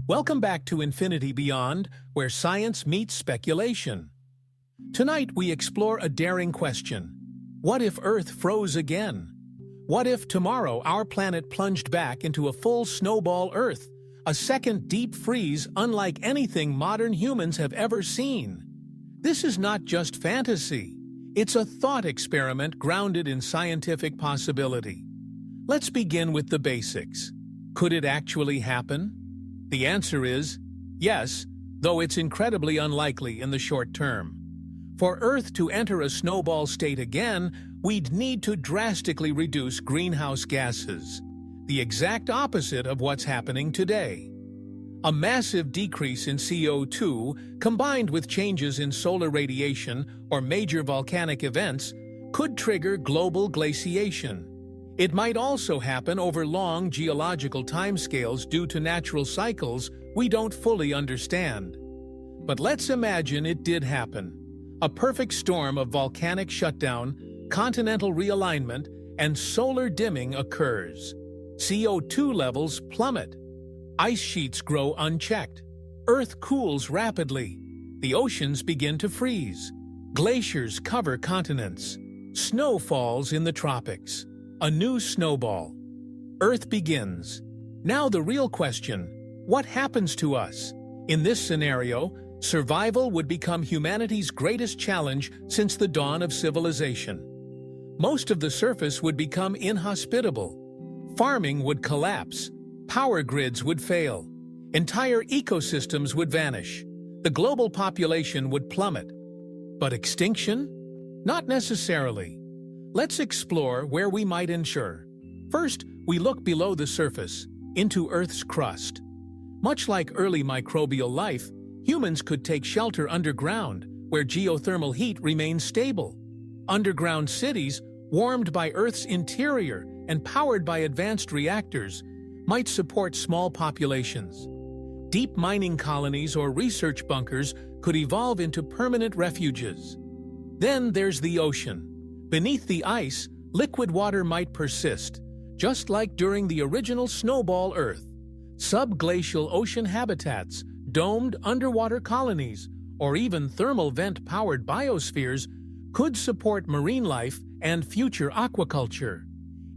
Welcome back to Infinity Beyond, where science meets speculation. Tonight we explore a daring question. What if Earth froze again? What if tomorrow our planet plunged back into a full snowball Earth, a second deep freeze unlike anything modern humans have ever seen? This is not just fantasy. It's a thought experiment grounded in scientific possibility. Let's begin with the basics. Could it actually happen? The answer is yes, though it's incredibly unlikely in the short term. For Earth to enter a snowball state again, we'd need to drastically reduce greenhouse gases, the exact opposite of what's happening today. A massive decrease in CO2, combined with changes in solar radiation or major volcanic events, could trigger global glaciation. It might also happen over long geological timescales due to natural cycles we don't fully understand. But let's imagine it did happen. A perfect storm of volcanic shutdown, continental realignment, and solar dimming occurs. CO2 levels plummet. Ice sheets grow unchecked. Earth cools rapidly. The oceans begin to freeze. Glaciers cover continents. Snow falls in the tropics. A new snowball. Earth begins. Now the real question, what happens to us? In this scenario, survival would become humanity's greatest challenge since the dawn of civilization. Most of the surface would become inhospitable. Farming would collapse. Power grids would fail. Entire ecosystems would vanish. The global population would plummet. But extinction? Not necessarily. Let's explore where we might ensure. First, we look below the surface, into Earth's crust. Much like early microbial life, humans could take shelter underground, where geothermal heat remains stable. Underground cities, warmed by Earth's interior and powered by advanced reactors, might support small populations. Deep mining colonies or research bunkers could evolve into permanent refuges. Then there's the ocean. Beneath the ice, liquid water might persist, just like during the original snowball Earth. Subglacial ocean habitats, domed underwater colonies, or even thermal vent-powered biospheres could support marine life and future aquaculture.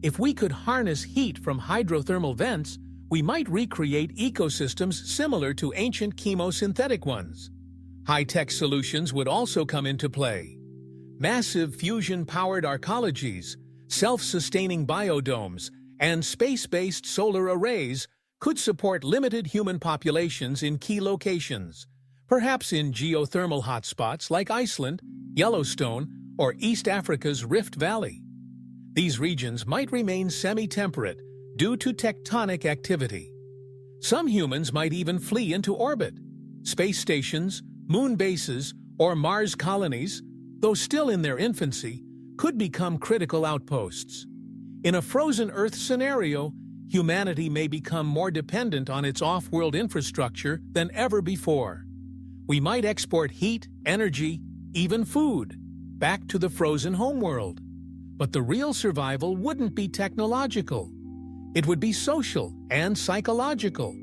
If we could harness heat from hydrothermal vents, we might recreate ecosystems similar to ancient chemosynthetic ones. High-tech solutions would also come into play. Massive fusion-powered arcologies, self-sustaining biodomes, and space-based solar arrays could support limited human populations in key locations, perhaps in geothermal hotspots like Iceland, Yellowstone, or East Africa's Rift Valley. These regions might remain semi-temperate due to tectonic activity. Some humans might even flee into orbit. Space stations, moon bases, or Mars colonies, though still in their infancy, could become critical outposts. In a frozen Earth scenario, humanity may become more dependent on its off-world infrastructure than ever before. We might export heat, energy, even food, back to the frozen homeworld. But the real survival wouldn't be technological. It would be social and psychological.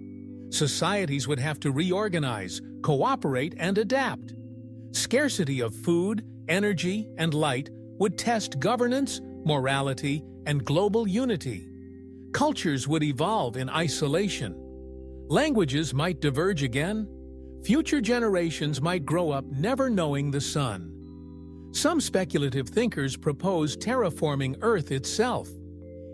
Societies would have to reorganize, cooperate, and adapt. Scarcity of food, energy, and light would test governance, morality, and global unity. Cultures would evolve in isolation. Languages might diverge again. Future generations might grow up never knowing the sun. Some speculative thinkers propose terraforming Earth itself.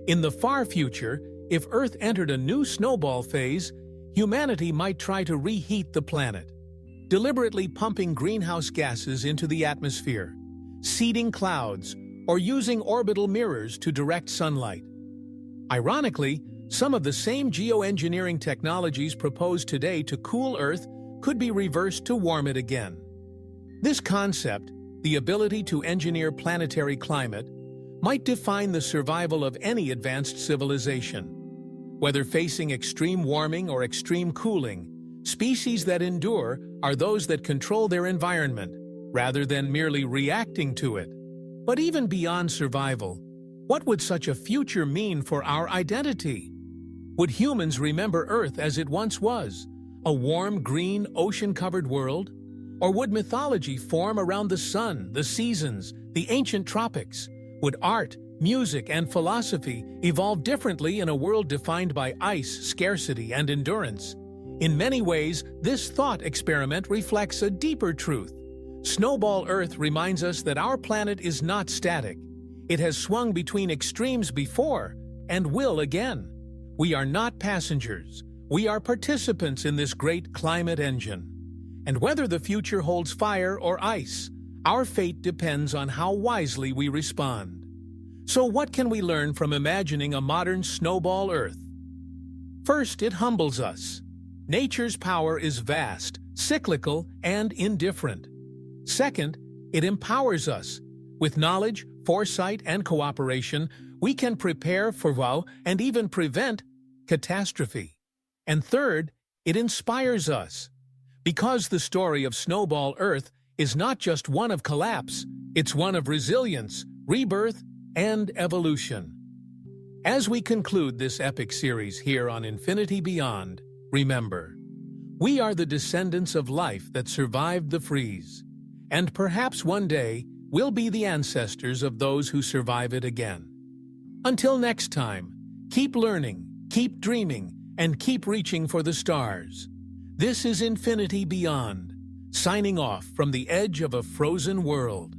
In the far future, if Earth entered a new snowball phase, humanity might try to reheat the planet, deliberately pumping greenhouse gases into the atmosphere, seeding clouds, or using orbital mirrors to direct sunlight. Ironically, some of the same geoengineering technologies proposed today to cool Earth could be reversed to warm it again. This concept, the ability to engineer planetary climate, might define the survival of any advanced civilization. Whether facing extreme warming or extreme cooling, species that endure are those that control their environment, rather than merely reacting to it. But even beyond survival, what would such a future mean for our identity? Would humans remember Earth as it once was, A warm, green, ocean-covered world? Or would mythology form around the sun, the seasons, the ancient tropics? Would art, music, and philosophy evolve differently in a world defined by ice, scarcity, and endurance? In many ways, this thought experiment reflects a deeper truth. Snowball Earth reminds us that our planet is not static. It has swung between extremes before and will again. We are not passengers. We are participants in this great climate engine. And whether the future holds fire or ice, our fate depends on how wisely we respond. So what can we learn from imagining a modern Snowball Earth? First, it humbles us. Nature's power is vast, cyclical, and indifferent. Second, it empowers us. With knowledge, foresight, and cooperation, we can prepare for woe and even prevent catastrophe. And third, it inspires us. Because the story of Snowball Earth is not just one of collapse, it's one of resilience, rebirth, and evolution. As we conclude this epic series here on Infinity Beyond, remember, we are the descendants of life that survived the freeze, and perhaps one day we'll be the ancestors of those who survive it again. Until next time, keep learning, keep dreaming, and keep reaching for the stars. This is Infinity Beyond, signing off from the edge of a frozen world.